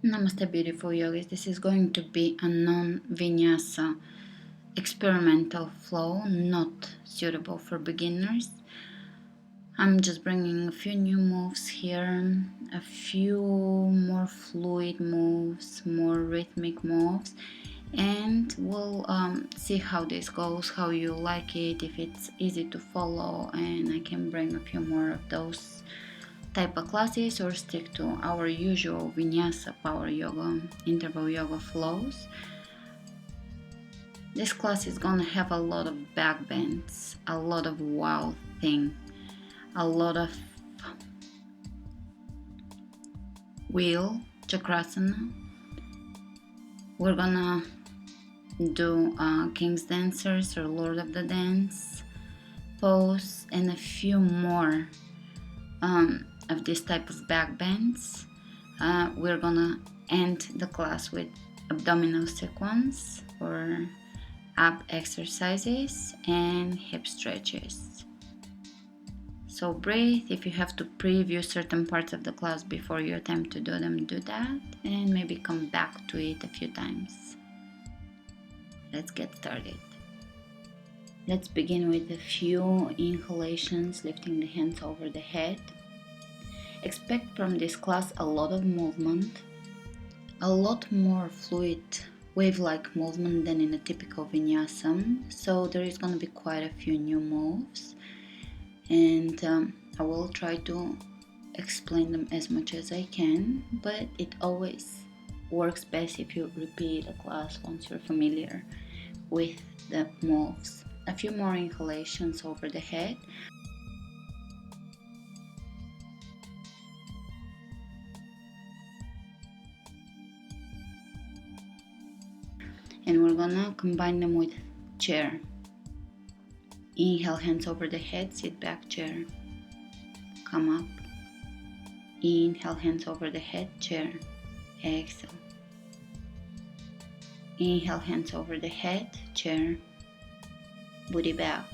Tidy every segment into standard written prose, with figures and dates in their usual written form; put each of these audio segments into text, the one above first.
Namaste beautiful yogis, this is going to be a non-vinyasa experimental flow, not suitable for beginners. I'm just bringing a few new moves here, a few more fluid moves, more rhythmic moves, and we'll see how this goes, how you like it, if it's easy to follow, and I can bring a few more of those type of classes or stick to our usual vinyasa power yoga, interval yoga flows. This class is gonna have a lot of back bends, a lot of wow thing, a lot of wheel chakrasana. We're gonna do King's Dancers or Lord of the Dance pose and a few more of this type of back bends. We're gonna end the class with abdominal sequence or ab exercises and hip stretches. So breathe. If you have to preview certain parts of the class before you attempt to do them, do that, and maybe come back to it a few times. Let's get started. Let's begin with a few inhalations, lifting the hands over the head. Expect from this class a lot of movement, a lot more fluid wave-like movement than in a typical vinyasa. So there is going to be quite a few new moves, and I will try to explain them as much as I can, but it always works best if you repeat a class once you're familiar with the moves. A few more inhalations over the head. And we're gonna combine them with chair. Inhale, hands over the head, sit back, chair. Come up. Inhale, hands over the head, chair. Exhale. Inhale, hands over the head, chair. Booty back.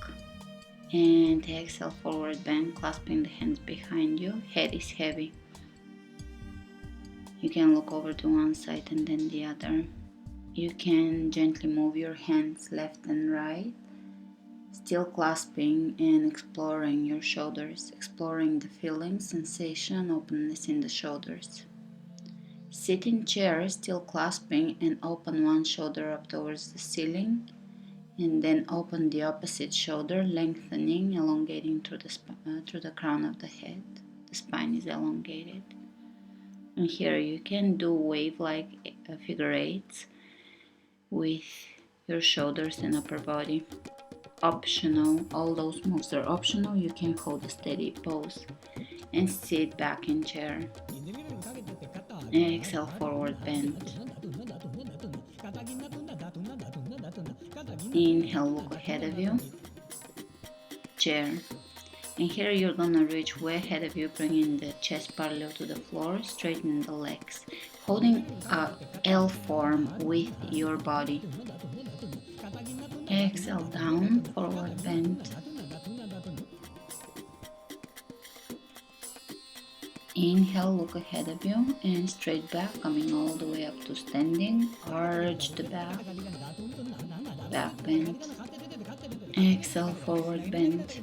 And exhale, forward bend, clasping the hands behind you. Head is heavy. You can look over to one side and then the other. You can gently move your hands left and right, still clasping and exploring your shoulders, exploring the feeling, sensation, openness in the shoulders. Sit in chair, still clasping, and open one shoulder up towards the ceiling, and then open the opposite shoulder, lengthening, elongating through the crown of the head. The spine is elongated. And here you can do wave-like figure eights with your shoulders and upper body. Optional, all those moves are optional. You can hold a steady pose and sit back in chair. Exhale, forward bend. Inhale, look ahead of you, chair. And here you're gonna reach way ahead of you, bringing the chest parallel to the floor, straighten the legs, holding a L form with your body. Exhale, down, forward bend. Inhale, look ahead of you and straight back, coming all the way up to standing. Arch the back, back bend. Exhale, forward bend.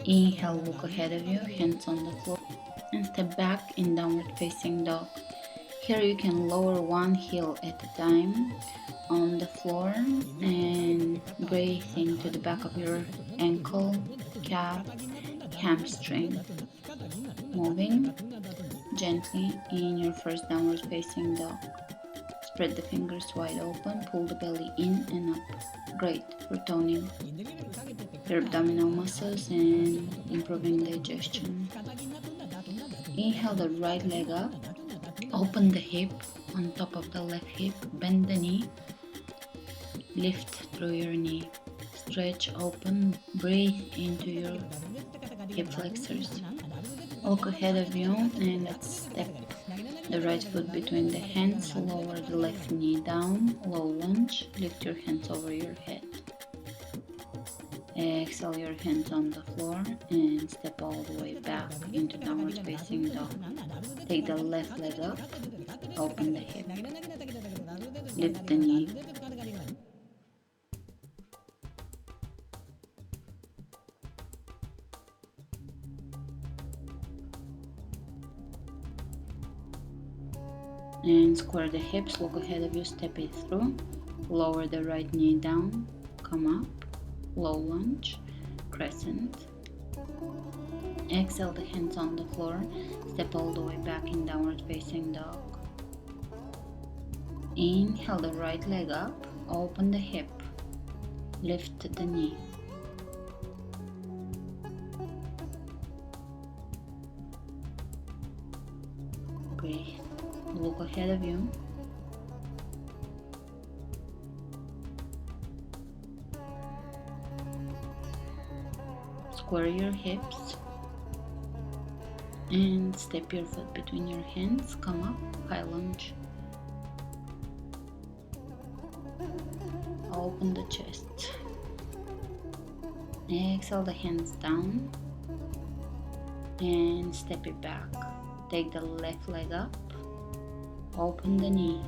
Inhale, look ahead of you, hands on the floor, and step back in downward facing dog. Here you can lower one heel at a time on the floor and breathe into the back of your ankle, calf, hamstring. Moving gently in your first downward facing dog. Spread the fingers wide open, pull the belly in and up. Great for toning your abdominal muscles and improving digestion. Inhale the right leg up, open the hip on top of the left hip, bend the knee, lift through your knee, stretch open, breathe into your hip flexors. Look ahead of you and let's step the right foot between the hands, lower the left knee down, low lunge, lift your hands over your head. Exhale your hands on the floor and step all the way back into downward facing dog. Take the left leg up, open the hip, lift the knee, and square the hips, look ahead of you, step it through, lower the right knee down, come up, low lunge, crescent, exhale the hands on the floor, step all the way back in downward facing dog. Inhale the right leg up, open the hip, lift the knee. Breathe. Look ahead of you. Square your hips and step your foot between your hands. Come up, high lunge. Open the chest. Exhale the hands down and step it back. Take the left leg up, open the knee,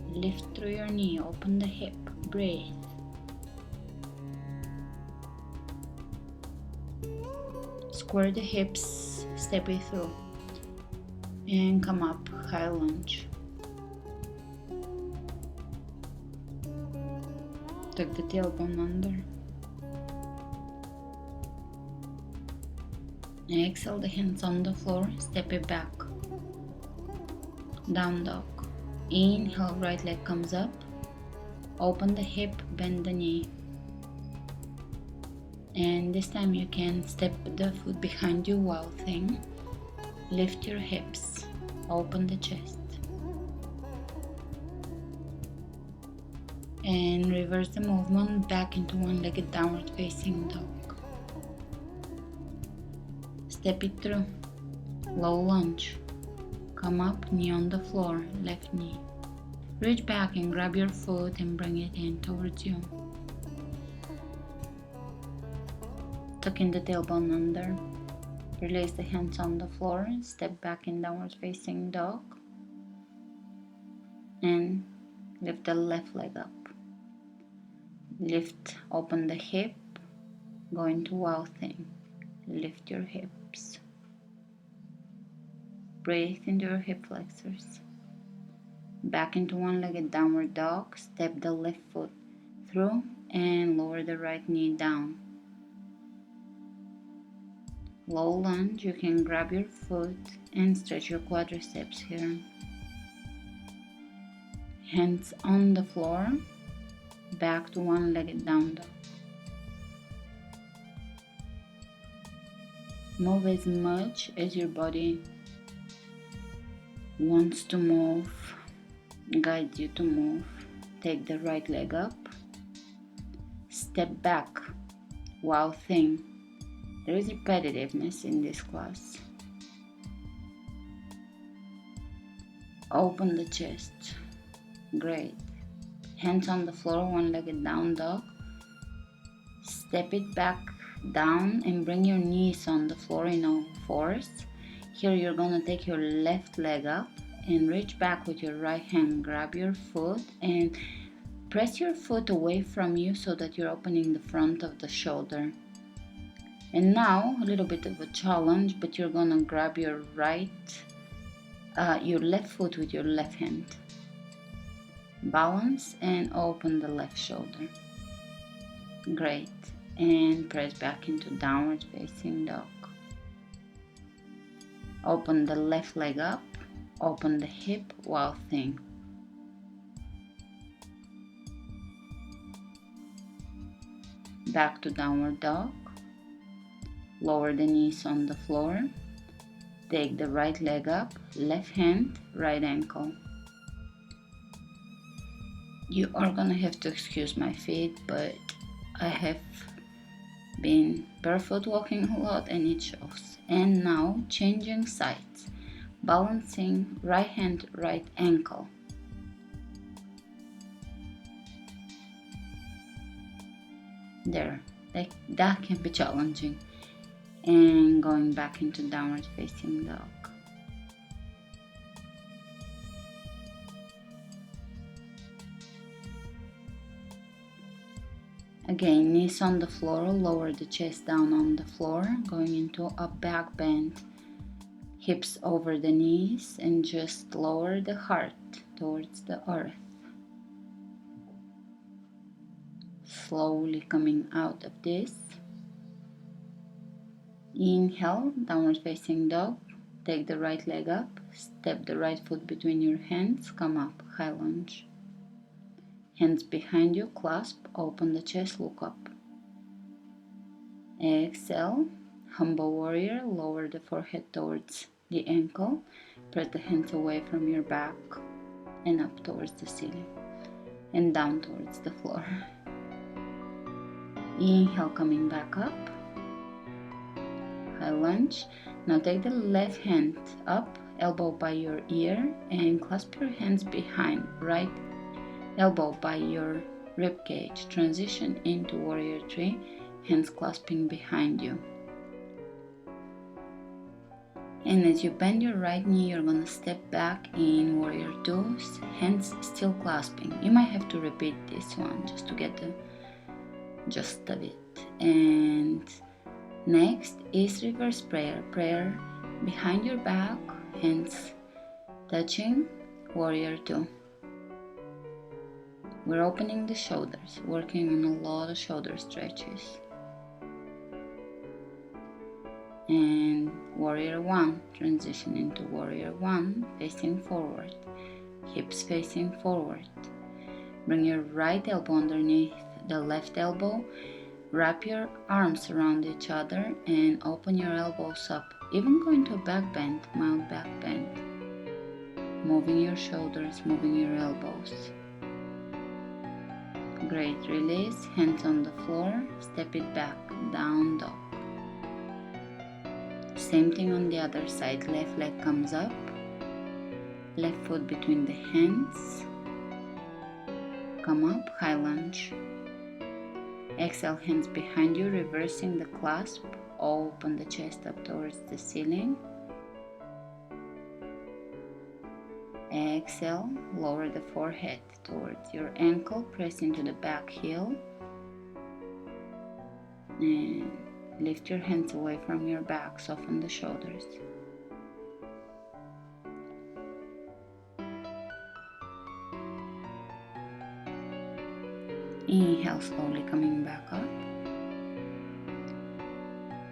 lift through your knee, open the hip, breathe. Square the hips, step it through, and come up, high lunge. Tuck the tailbone under. Exhale the hands on the floor, step it back. Down dog. Inhale, right leg comes up. Open the hip, bend the knee. And this time you can step the foot behind you, wild thing. Lift your hips, open the chest. And reverse the movement back into one-legged downward facing dog. Step it through, low lunge, come up, knee on the floor, left knee. Reach back and grab your foot and bring it in towards you. Tuck in the tailbone under, release the hands on the floor, step back in downward facing dog, and lift the left leg up. Lift, open the hip, go into wild thing. Lift your hips. Breathe into your hip flexors. Back into one-legged downward dog. Step the left foot through and lower the right knee down. Low lunge, you can grab your foot and stretch your quadriceps here. Hands on the floor. Back to one-legged down dog. Move as much as your body wants to move, guides you to move. Take the right leg up, step back, wild thing. There is repetitiveness in this class. Open the chest, great. Hands on the floor, one-legged down dog. Step it back down and bring your knees on the floor in all fours. Here you're gonna take your left leg up and reach back with your right hand. Grab your foot and press your foot away from you so that you're opening the front of the shoulder. And now a little bit of a challenge, but you're gonna grab your left foot with your left hand. Balance and open the left shoulder. Great. And press back into downward facing dog. Open the left leg up, open the hip, wild thing. Back to downward dog. Lower the knees on the floor. Take the right leg up, left hand, right ankle. You are gonna have to excuse my feet, but I have been barefoot walking a lot and it shows. And now changing sides, balancing right hand, right ankle. There, that can be challenging. And going back into downward facing dog. Again, knees on the floor, lower the chest down on the floor, going into a back bend. Hips over the knees and just lower the heart towards the earth. Slowly coming out of this. Inhale, downward facing dog. Take the right leg up, step the right foot between your hands, come up, high lunge. Hands behind you, clasp, open the chest, look up. Exhale, humble warrior, lower the forehead towards the ankle, press the hands away from your back and up towards the ceiling and down towards the floor. Inhale, coming back up, high lunge. Now take the left hand up, elbow by your ear, and clasp your hands behind, right elbow by your rib cage. Transition into warrior 3, hands clasping behind you. And as you bend your right knee, you're gonna step back in warrior 2, hands still clasping. You might have to repeat this one just to get the gist of it. And next is reverse prayer. Prayer behind your back, hands touching, warrior 2. We're opening the shoulders, working on a lot of shoulder stretches. And warrior 1, transition into warrior 1, facing forward, hips facing forward. Bring your right elbow underneath the left elbow, wrap your arms around each other and open your elbows up, even going to a back bend, mild back bend. Moving your shoulders, moving your elbows. Great, release, hands on the floor, step it back, down dog. Same thing on the other side, left leg comes up, left foot between the hands, come up, high lunge. Exhale, hands behind you, reversing the clasp, open the chest up towards the ceiling. Exhale, lower the forehead towards your ankle, press into the back heel. And lift your hands away from your back, soften the shoulders. Inhale, slowly coming back up.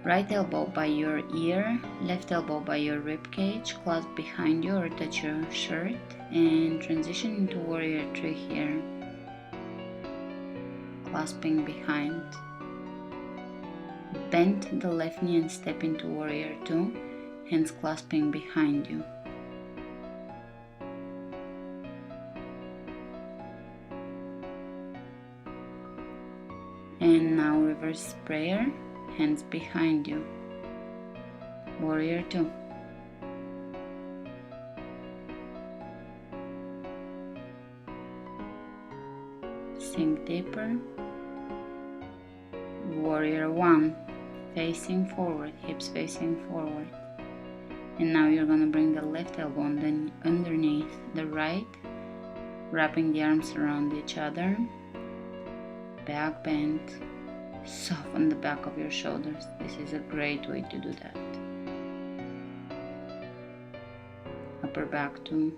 Right elbow by your ear, left elbow by your rib cage, clasp behind you or touch your shirt, and transition into warrior 3 here. Clasping behind. Bend the left knee and step into warrior 2, hands clasping behind you. And now reverse prayer, hands behind you. Warrior 2. Sink deeper. Warrior 1. Facing forward, hips facing forward. And now you're gonna bring the left elbow underneath the right, wrapping the arms around each other. Back bend. Soften the back of your shoulders. This is a great way to do that. Upper back too.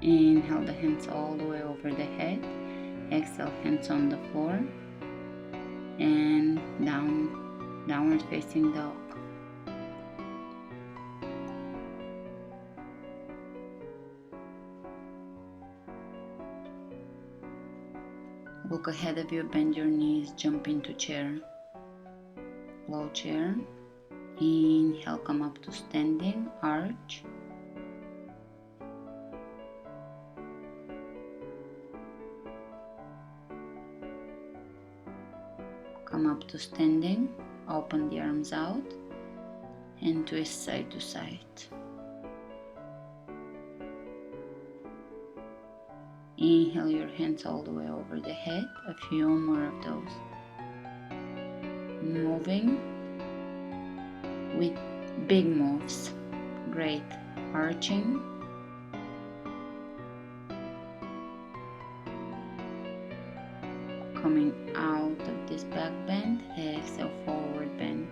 Inhale the hands all the way over the head. Exhale, hands on the floor. And downward facing dog. Look ahead of you, bend your knees, jump into chair. Low chair. Inhale, come up to standing, arch. Come up to standing, open the arms out, and twist side to side. Inhale your hands all the way over the head, a few more of those. Moving with big moves. Great. Arching. coming out of this back bend, exhale, forward bend.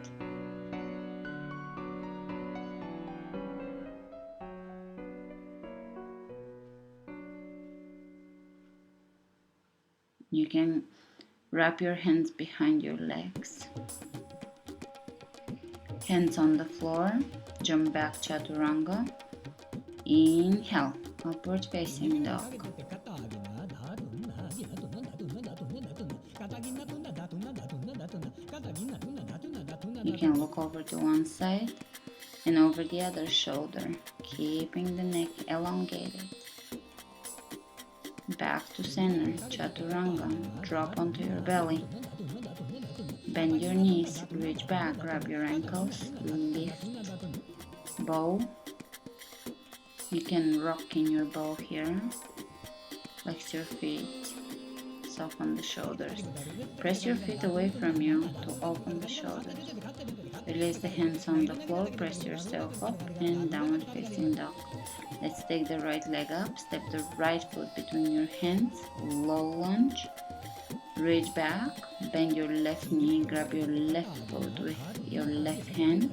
You can wrap your hands behind your legs. Hands on the floor, jump back chaturanga. Inhale, upward facing dog. You can look over to one side and over the other shoulder, keeping the neck elongated. Back to center, chaturanga, drop onto your belly. Bend your knees, reach back, grab your ankles, lift, bow. You can rock in your bow here. Flex your feet, soften the shoulders. Press your feet away from you to open the shoulders. Release the hands on the floor, press yourself up and downward facing dog. Let's take the right leg up, step the right foot between your hands, low lunge, reach back, bend your left knee, grab your left foot with your left hand,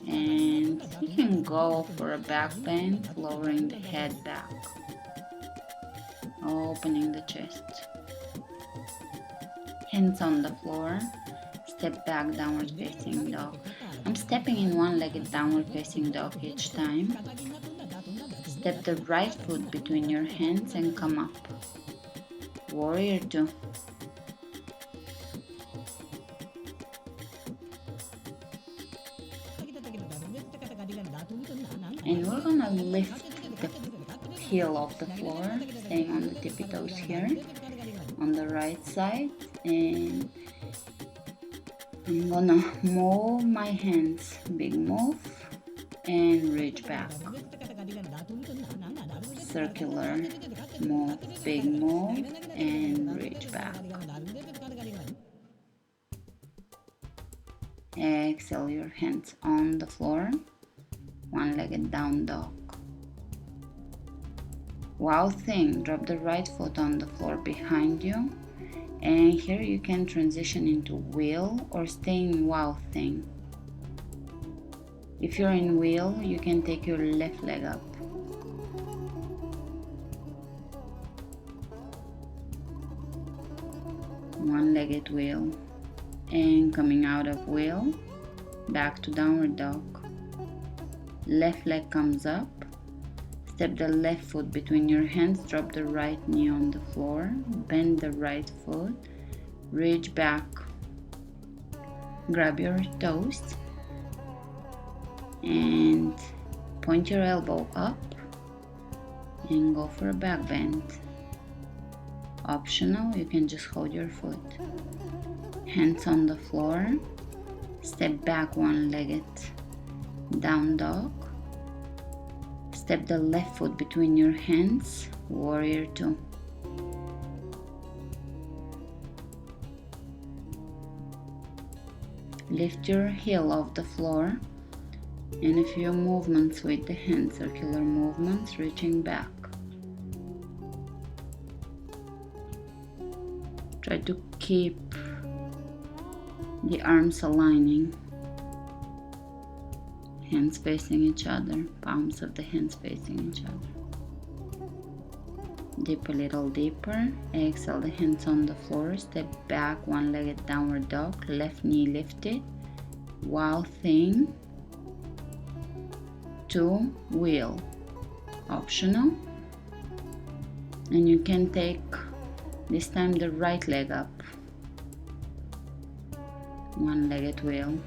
and you can go for a back bend, lowering the head back, opening the chest. Hands on the floor, step back, downward facing dog. I'm stepping in one-legged downward facing dog each time. Step the right foot between your hands and come up. Warrior 2. And we're gonna lift the heel of the floor, staying on the tippy toes here, on the right side, and I'm gonna move my hands, big move, and reach back. Circular move, big move, and reach back. Exhale your hands on the floor, one-legged down dog. Wow thing, drop the right foot on the floor behind you, and here you can transition into wheel or stay in wow thing. If you're in wheel, you can take your left leg up. One-legged wheel, and coming out of wheel, back to downward dog. Left leg comes up, step the left foot between your hands, drop the right knee on the floor, bend the right foot, reach back, grab your toes, and point your elbow up and go for a back bend. Optional, you can just hold your foot. Hands on the floor, step back one-legged down dog, step the left foot between your hands, warrior 2. Lift your heel off the floor and a few movements with the hands, circular movements, reaching back. Try to keep the arms aligning, hands facing each other, palms of the hands facing each other. Dip a little deeper, exhale the hands on the floor, step back, one-legged downward dog, left knee lifted, wow thing, 2 wheel, optional, and you can take this time the right leg up, one-legged wheel.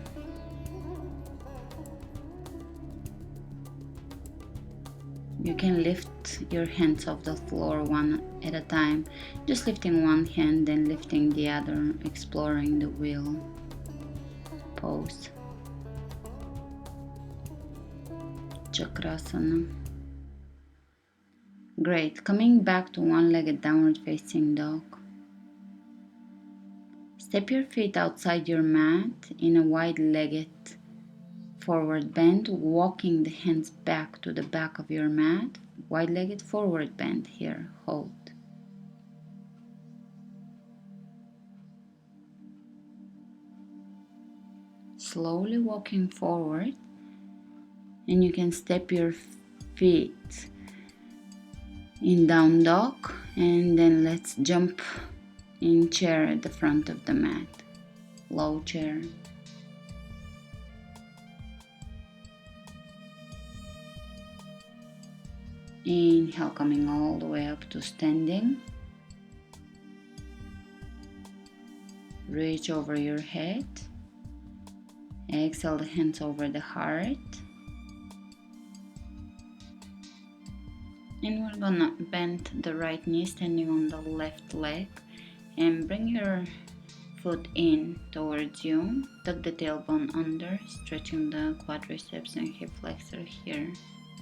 You can lift your hands off the floor one at a time, just lifting one hand, then lifting the other, exploring the wheel pose. Chakrasana. Great. Coming back to one-legged downward facing dog. Step your feet outside your mat in a wide-legged forward bend, walking the hands back to the back of your mat. Wide-legged forward bend here. Hold. slowly walking forward, and you can step your feet in down dog, and then let's jump in chair at the front of the mat, low chair. Inhale, coming all the way up to standing. Reach over your head. Exhale the hands over the heart. And we're gonna bend the right knee, standing on the left leg, and bring your foot in towards you. Tuck the tailbone under, stretching the quadriceps and hip flexor here.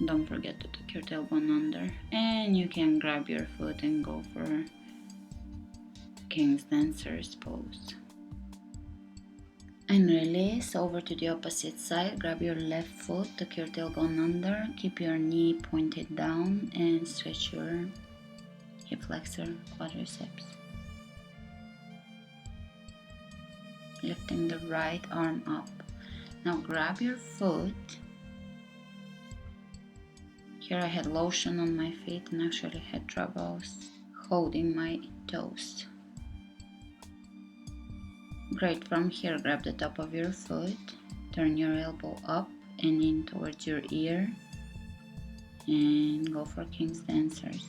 Don't forget to tuck your tailbone under. And you can grab your foot and go for King's Dancer's pose. And release over to the opposite side. Grab your left foot, tuck your tailbone under, keep your knee pointed down, and stretch your hip flexor, quadriceps. Lifting the right arm up. Now grab your foot. Here I had lotion on my feet and actually had troubles holding my toes. Great, from here grab the top of your foot, turn your elbow up and in towards your ear, and go for King's Dancers.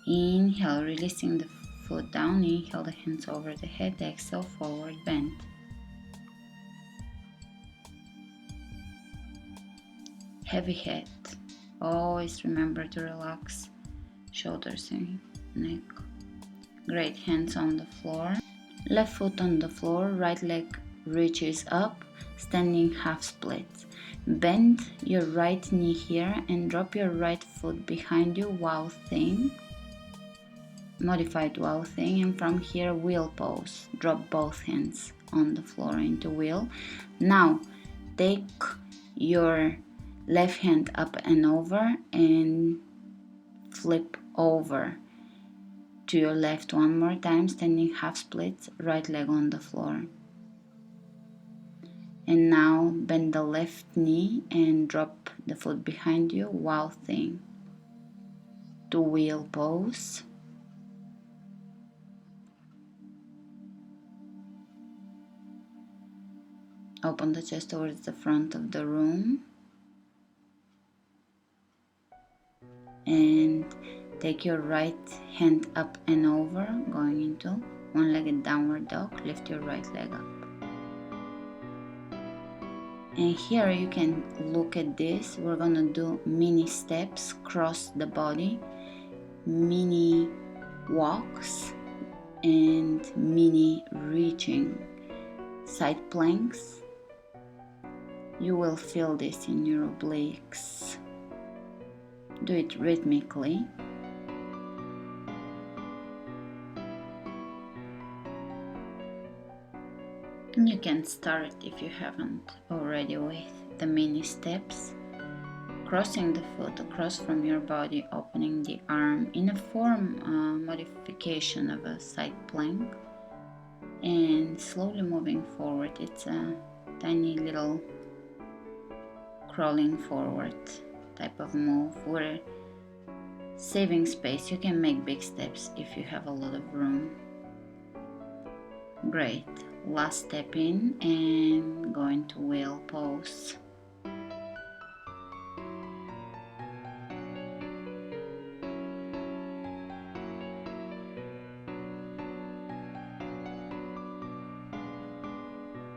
Inhale, releasing the foot down, inhale the hands over the head, exhale, forward bend. Heavy head, always remember to relax shoulders and neck. Great, hands on the floor. Left foot on the floor, right leg reaches up, standing half splits. Bend your right knee here and drop your right foot behind you, wow thing. Modified wow thing, and from here wheel pose. Drop both hands on the floor into wheel. Now take your left hand up and over and flip over to your left one more time, standing half splits, right leg on the floor. And now bend the left knee and drop the foot behind you, wow thing, to wheel pose. Open the chest towards the front of the room. And take your right hand up and over, going into one-legged downward dog. Lift your right leg up. And here you can look at this. We're gonna do mini steps, cross the body, mini walks, and mini reaching side planks. You will feel this in your obliques. Do it rhythmically. You can start, if you haven't already, with the mini steps, crossing the foot across from your body, opening the arm in a form modification of a side plank, and slowly moving forward. It's a tiny little crawling forward type of move. We're saving space. You can make big steps if you have a lot of room. Great. Last step in and go into wheel pose.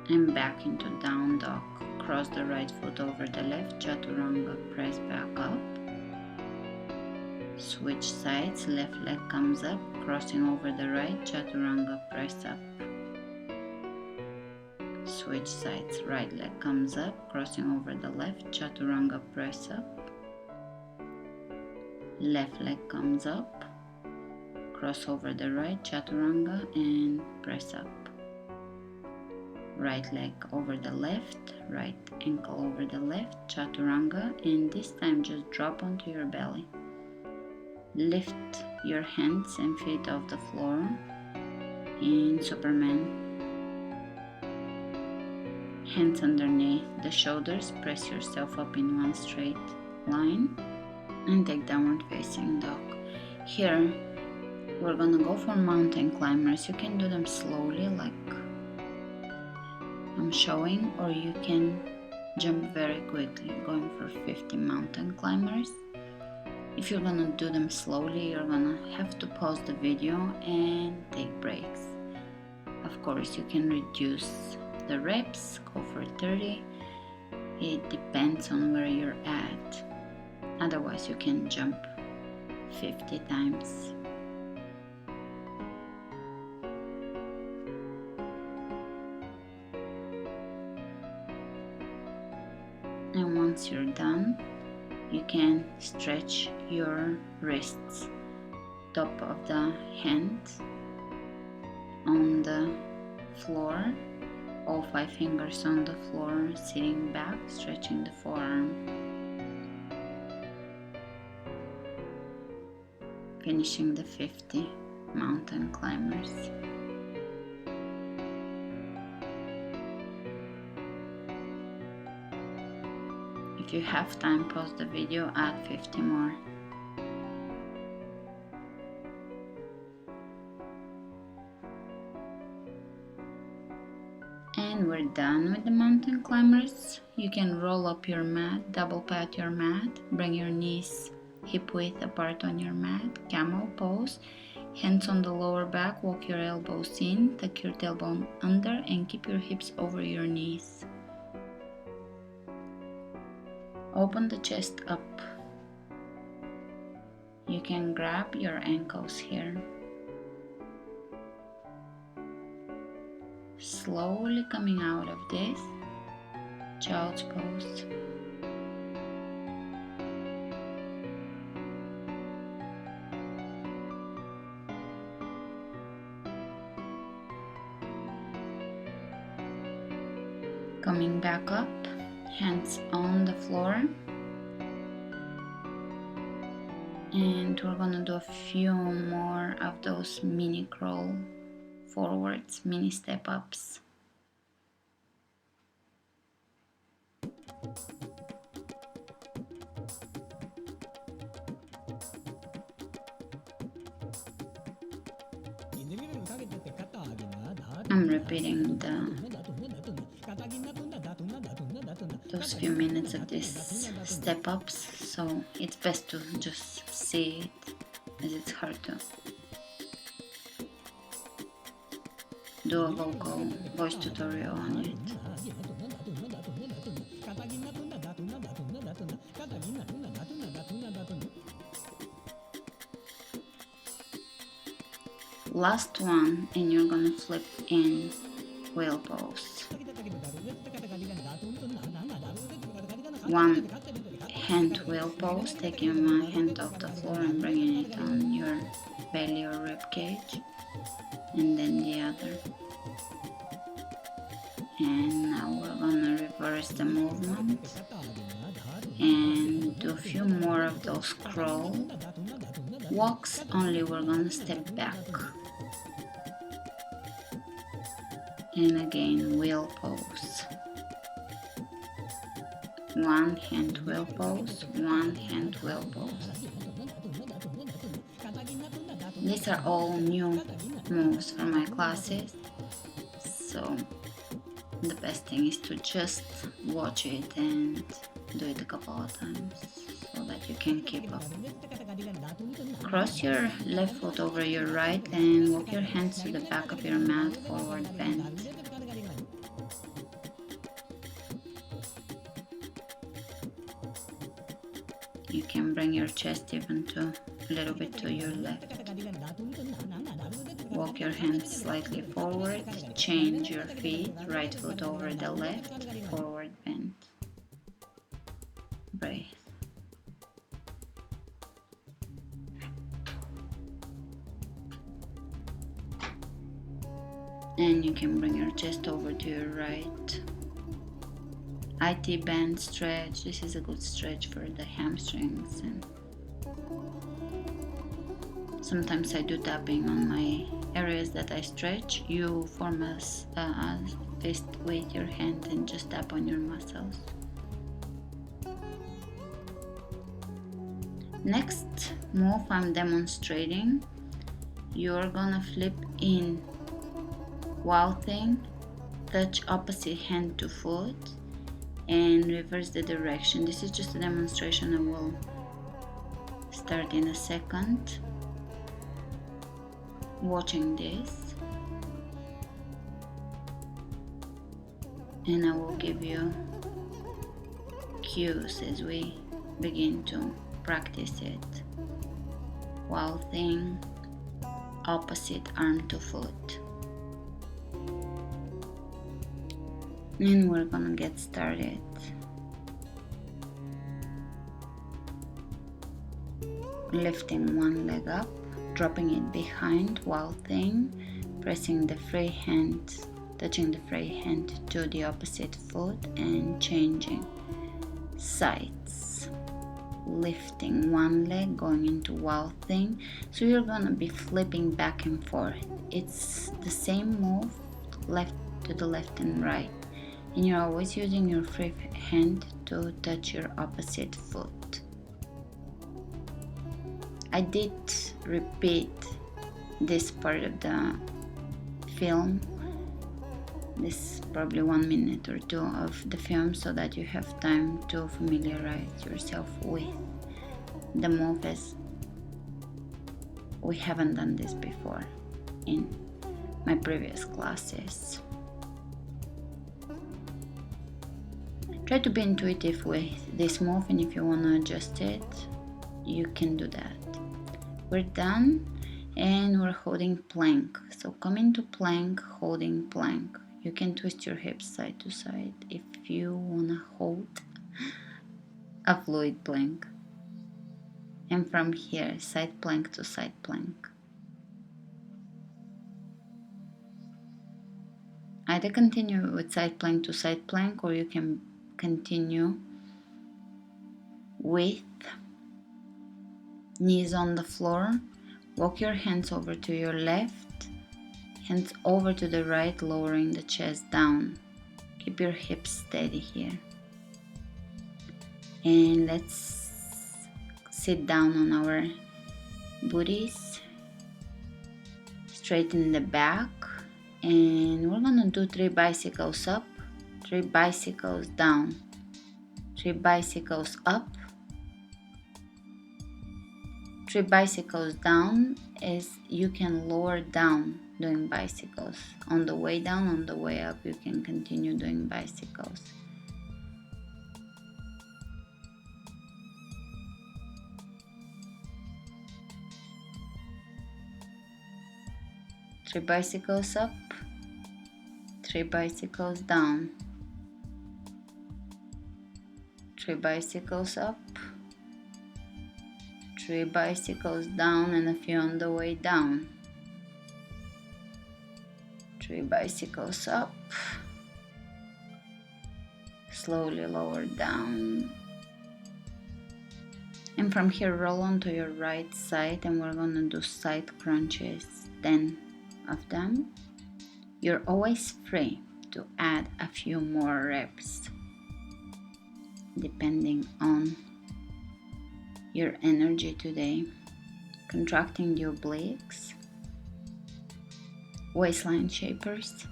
And back into down dog. Cross the right foot over the left, chaturanga, press back up. Switch sides, left leg comes up, crossing over the right, chaturanga, press up. Switch sides, right leg comes up, crossing over the left, chaturanga, press up. Left leg comes up, cross over the right, chaturanga, and press up. Right leg over the left, right ankle over the left, chaturanga, and this time just drop onto your belly. Lift your hands and feet off the floor in Superman. Hands underneath the shoulders, press yourself up in one straight line and take downward facing dog. Here we're gonna go for mountain climbers. You can do them slowly like I'm showing, or you can jump very quickly, going for 50 mountain climbers. If you're gonna do them slowly, you're gonna have to pause the video and take breaks. Of course, you can reduce the reps, go for 30. It depends on where you're at. Otherwise, you can jump 50 times. And once you're done, you can stretch your wrists, top of the hand on the floor, all 5 fingers on the floor, sitting back, stretching the forearm. Finishing the 50 mountain climbers. If you have time, pause the video, add 50 more. And we're done with the mountain climbers. You can roll up your mat, double pat your mat, bring your knees hip width apart on your mat, camel pose, hands on the lower back, walk your elbows in, tuck your tailbone under and keep your hips over your knees. Open the chest up. You can grab your ankles here. Slowly coming out of this child's pose. Coming back up, hands on the floor. And we're gonna do a few more of those mini crawl forwards, mini step ups. I'm repeating those few minutes of these step ups, so it's best to just see it, as it's hard to do a voice tutorial on it. Last one, and you're gonna flip in wheel pose. One hand wheel pose, taking one hand off the floor and bringing it on your belly or rib cage, and then the other. And now we're gonna reverse the movement and do a few more of those crawl walks, only we're gonna step back. And again, wheel pose. One hand wheel pose, one hand wheel pose. These are all new moves from my classes, so the best thing is to just watch it and do it a couple of times so that you can keep up. Cross your left foot over your right and walk your hands to the back of your mat, forward bend. You can bring your chest even to a little bit to your left. Walk your hands slightly forward, change your feet, right foot over the left, forward bend. Breathe. And you can bring your chest over to your right. IT band stretch. This is a good stretch for the hamstrings, and sometimes I do tapping on my areas that I stretch. You form a fist with your hand and just tap on your muscles. Next move I'm demonstrating, you're gonna flip in while thing, touch opposite hand to foot, and reverse the direction. This is just a demonstration. I will start in a second. Watching this, and I will give you cues as we begin to practice it. While thing, opposite arm to foot. And we're gonna get started. Lifting one leg up, dropping it behind while thing, pressing the free hand, touching the free hand to the opposite foot and changing sides. Lifting one leg, going into wild thing. So you're gonna be flipping back and forth. It's the same move, left to the left and right. And you're always using your free hand to touch your opposite foot. I did repeat this part of the film, this probably 1 minute or 2 of the film, so that you have time to familiarize yourself with the move, as we haven't done this before in my previous classes. Try to be intuitive with this move, and if you want to adjust it, you can do that. We're done, and we're holding plank. So come into plank, holding plank. You can twist your hips side to side if you want to hold a fluid plank. And from here, side plank to side plank. Either continue with side plank to side plank, or you can continue with knees on the floor. Walk your hands over to your left, hands over to the right, lowering the chest down. Keep your hips steady here. And let's sit down on our booties, straighten the back, and we're gonna do 3 bicycles up, 3 bicycles down, 3 bicycles up, 3 bicycles down. Is you can lower down doing bicycles. On the way down, on the way up, you can continue doing bicycles. Three bicycles up, 3 bicycles down, 3 bicycles up, 3 bicycles down, and a few on the way down. 3 bicycles up, slowly lower down, and from here roll onto your right side, and we're gonna do side crunches, 10 of them. You're always free to add a few more reps depending on your energy today. Contracting the obliques, waistline shapers,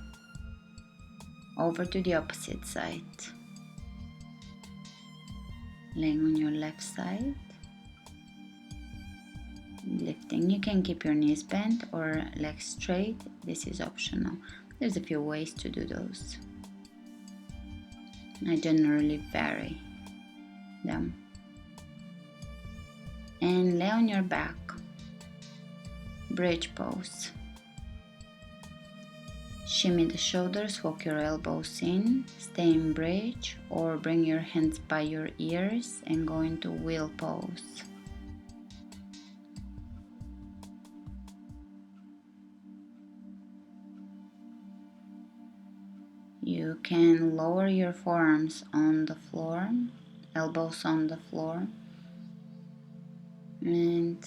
over to the opposite side, laying on your left side, lifting. You can keep your knees bent or legs straight, this is optional. There's a few ways to do those. I generally vary them. And lay on your back, bridge pose. Shimmy the shoulders, walk your elbows in, stay in bridge, or bring your hands by your ears and go into wheel pose. You can lower your forearms on the floor, elbows on the floor, and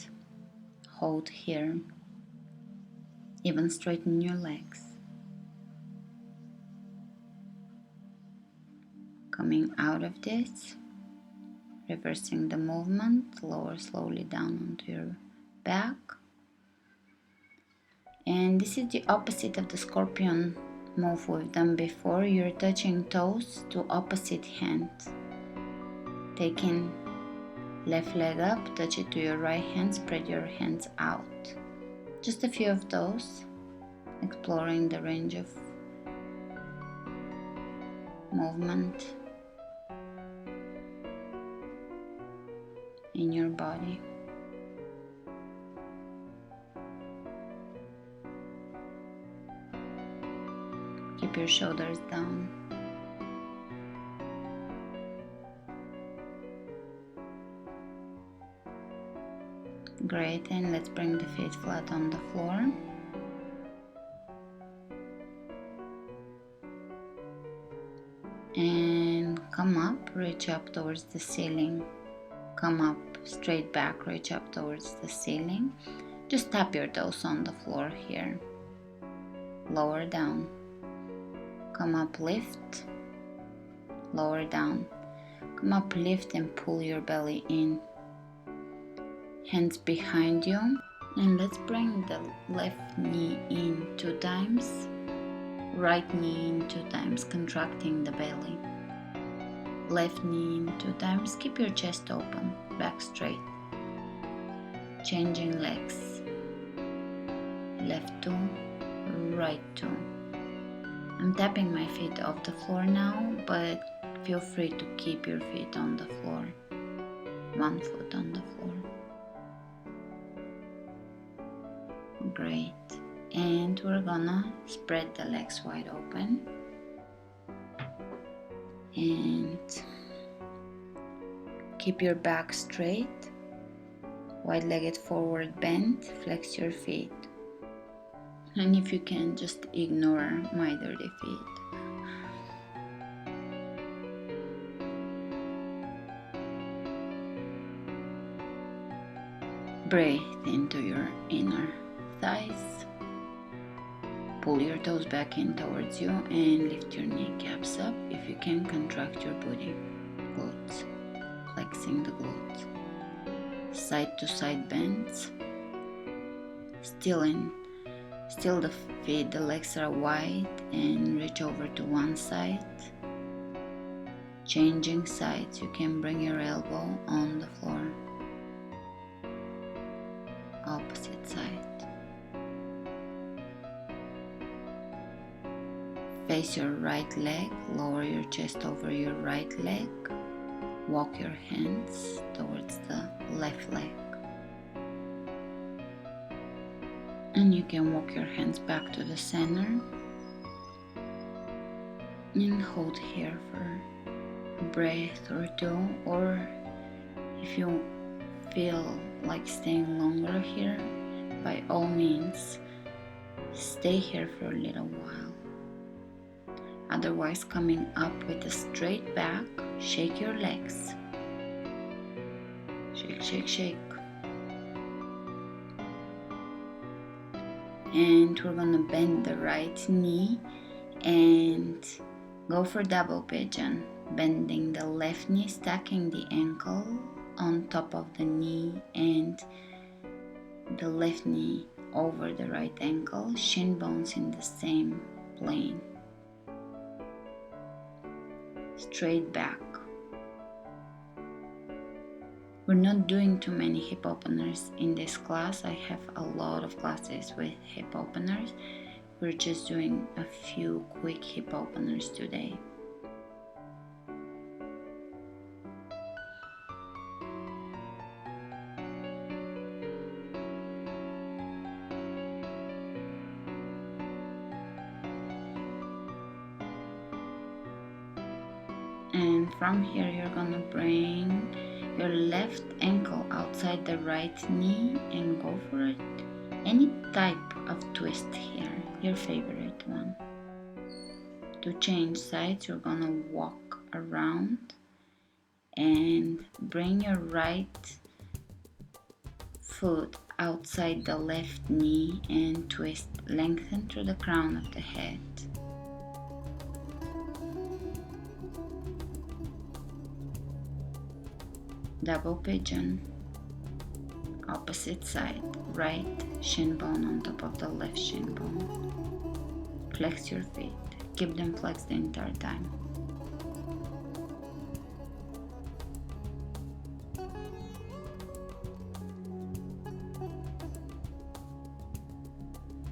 hold here. Even straighten your legs. Coming out of this, reversing the movement, lower slowly down onto your back. And this is the opposite of the scorpion move we've done before. You're touching toes to opposite hand. Taking left leg up, touch it to your right hand, spread your hands out. Just a few of those, exploring the range of movement in your body. Keep your shoulders down. Great, and let's bring the feet flat on the floor. And come up, reach up towards the ceiling. Come up, straight back, reach up towards the ceiling. Just tap your toes on the floor here. Lower down. Come up, lift. Lower down. Come up, lift and pull your belly in. Hands behind you. And let's bring the left knee in 2 times. Right knee in 2 times, contracting the belly. Left knee in 2 times, keep your chest open, back straight. Changing legs. Left 2, right 2. I'm tapping my feet off the floor now, but feel free to keep your feet on the floor. 1 foot on the floor. Great. And we're gonna spread the legs wide open. And keep your back straight. Wide-legged forward bend. Flex your feet. And if you can, just ignore my dirty feet. Breathe into your inner thighs. Pull your toes back in towards you and lift your kneecaps up. If you can, contract your booty, glutes, flexing the glutes. Side to side bends. Still the feet, the legs are wide and reach over to one side. Changing sides, you can bring your elbow on the floor. Opposite side. Face your right leg, lower your chest over your right leg. Walk your hands towards the left leg. And you can walk your hands back to the center. And hold here for a breath or 2. Or if you feel like staying longer here, by all means, stay here for a little while. Otherwise, coming up with a straight back, shake your legs. Shake, shake, shake. And we're gonna bend the right knee and go for double pigeon. Bending the left knee, stacking the ankle on top of the knee and the left knee over the right ankle, shin bones in the same plane. Straight back. We're not doing too many hip openers in this class. I have a lot of classes with hip openers. We're just doing a few quick hip openers today. And from here you're gonna bring your left ankle outside the right knee and go for it. Any type of twist here, your favorite one. To change sides, you're gonna walk around and bring your right foot outside the left knee and twist, lengthen through the crown of the head. double pigeon, opposite side, right shin bone on top of the left shin bone. Flex your feet, keep them flexed the entire time.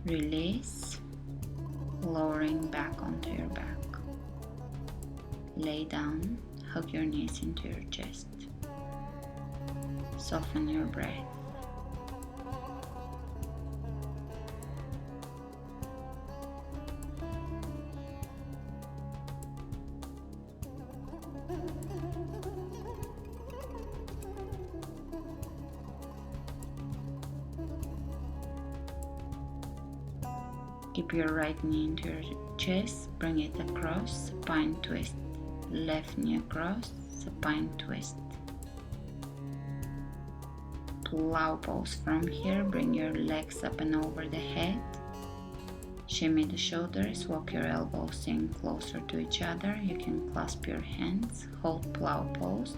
Release, lowering back onto your back. Lay down, hug your knees into your chest. Soften your breath. Keep your right knee into your chest, bring it across, supine twist. Left knee across, supine twist. Plough pose from here, bring your legs up and over the head. Shimmy the shoulders, walk your elbows in closer to each other. You can clasp your hands, hold plough pose.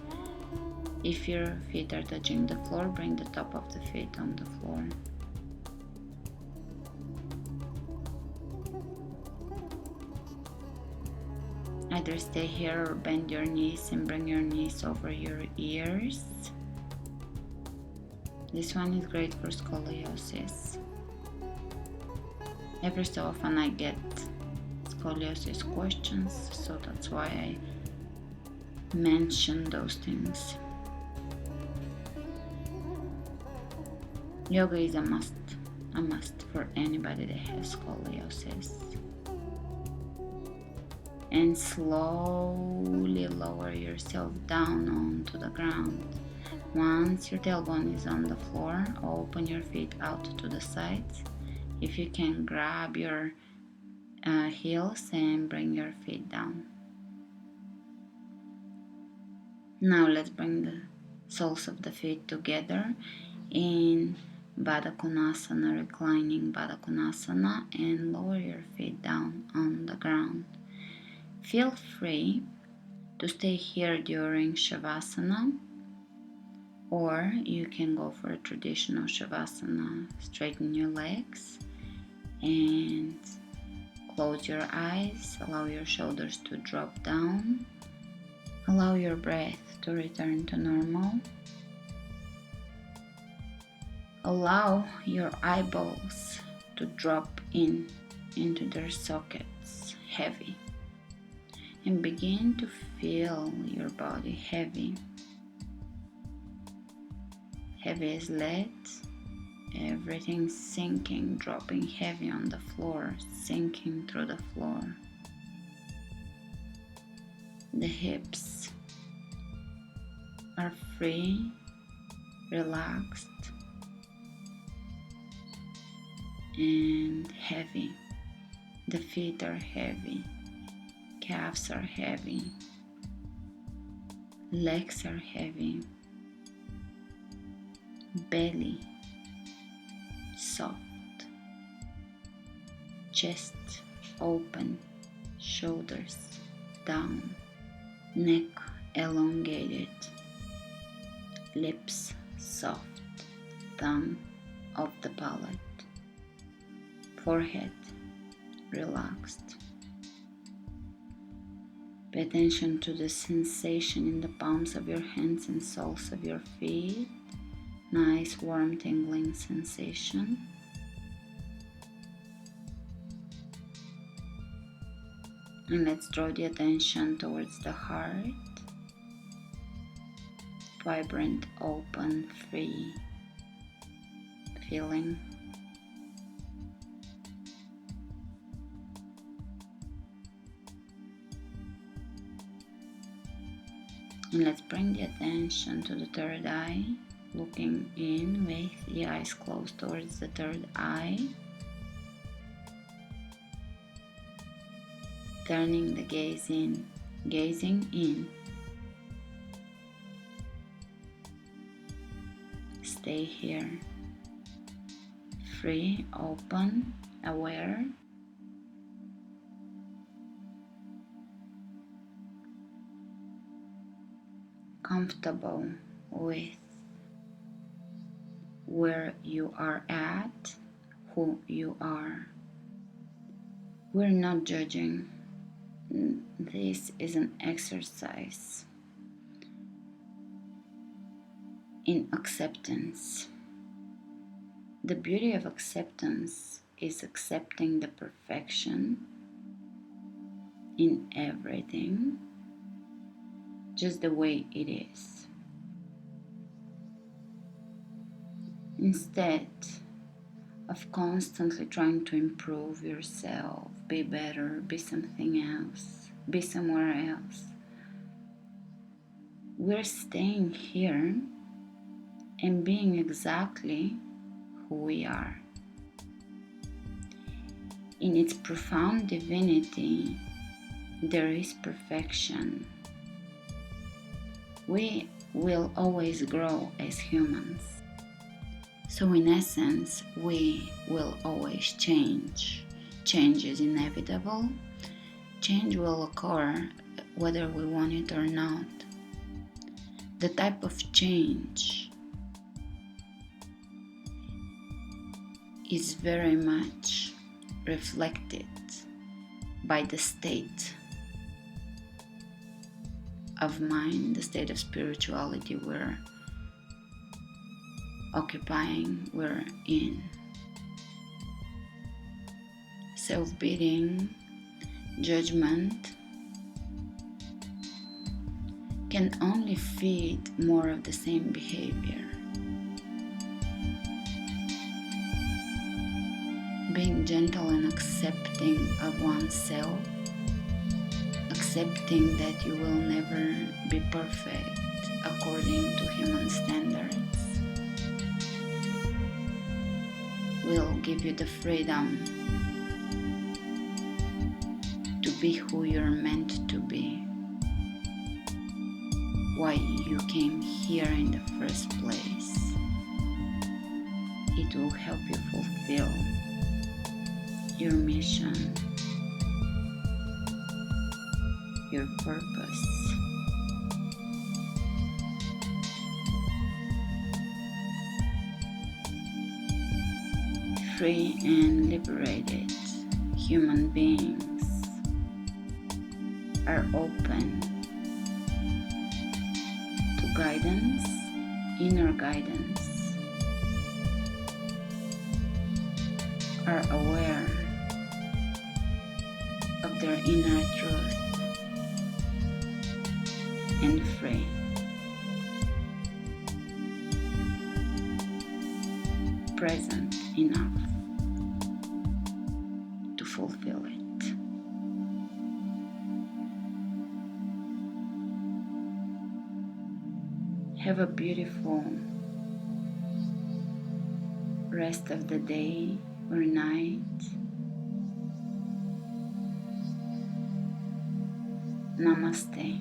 If your feet are touching the floor, bring the top of the feet on the floor. Either stay here or bend your knees and bring your knees over your ears. This one is great for scoliosis. Every so often I get scoliosis questions, so that's why I mention those things. Yoga is a must for anybody that has scoliosis. And slowly lower yourself down onto the ground. Once your tailbone is on the floor, open your feet out to the sides. If you can, grab your heels and bring your feet down. Now let's bring the soles of the feet together in Baddha Konasana, reclining Baddha Konasana, and lower your feet down on the ground. Feel free to stay here during Shavasana, or you can go for a traditional Shavasana. Straighten your legs and close your eyes. Allow your shoulders to drop down. Allow your breath to return to normal. Allow your eyeballs to drop into their sockets, heavy. And begin to feel your body heavy. Heavy as lead, everything sinking, dropping heavy on the floor, sinking through the floor. The hips are free, relaxed, and heavy. The feet are heavy. Calves are heavy, legs are heavy, belly soft, chest open, shoulders down, neck elongated, lips soft, tongue off the palate, forehead relaxed. Pay attention to the sensation in the palms of your hands and soles of your feet. Nice, warm, tingling sensation. And let's draw the attention towards the heart. Vibrant, open, free feeling. And let's bring the attention to the third eye, looking in with the eyes closed towards the third eye. Turning the gaze in, gazing in. Stay here. Free, open, aware. Comfortable, with where you are at, who you are. We're not judging. This is an exercise in acceptance. The beauty of acceptance is accepting the perfection in everything, just the way it is. Instead of constantly trying to improve yourself, be better, be something else, be somewhere else, we're staying here and being exactly who we are. In its profound divinity, there is perfection. We will always grow as humans. So in essence, we will always change. Change is inevitable. Change will occur whether we want it or not. The type of change is very much reflected by the state of mind, the state of spirituality we're occupying, we're in. Self-beating, judgment can only feed more of the same behavior. Being gentle and accepting of oneself, accepting that you will never be perfect according to human standards, will give you the freedom to be who you're meant to be, why you came here in the first place. It will help you fulfill your mission, your purpose. Free and liberated human beings are open to guidance, inner guidance, are aware of their inner truth, and free. Present enough to fulfill it. Have a beautiful rest of the day or night. Namaste.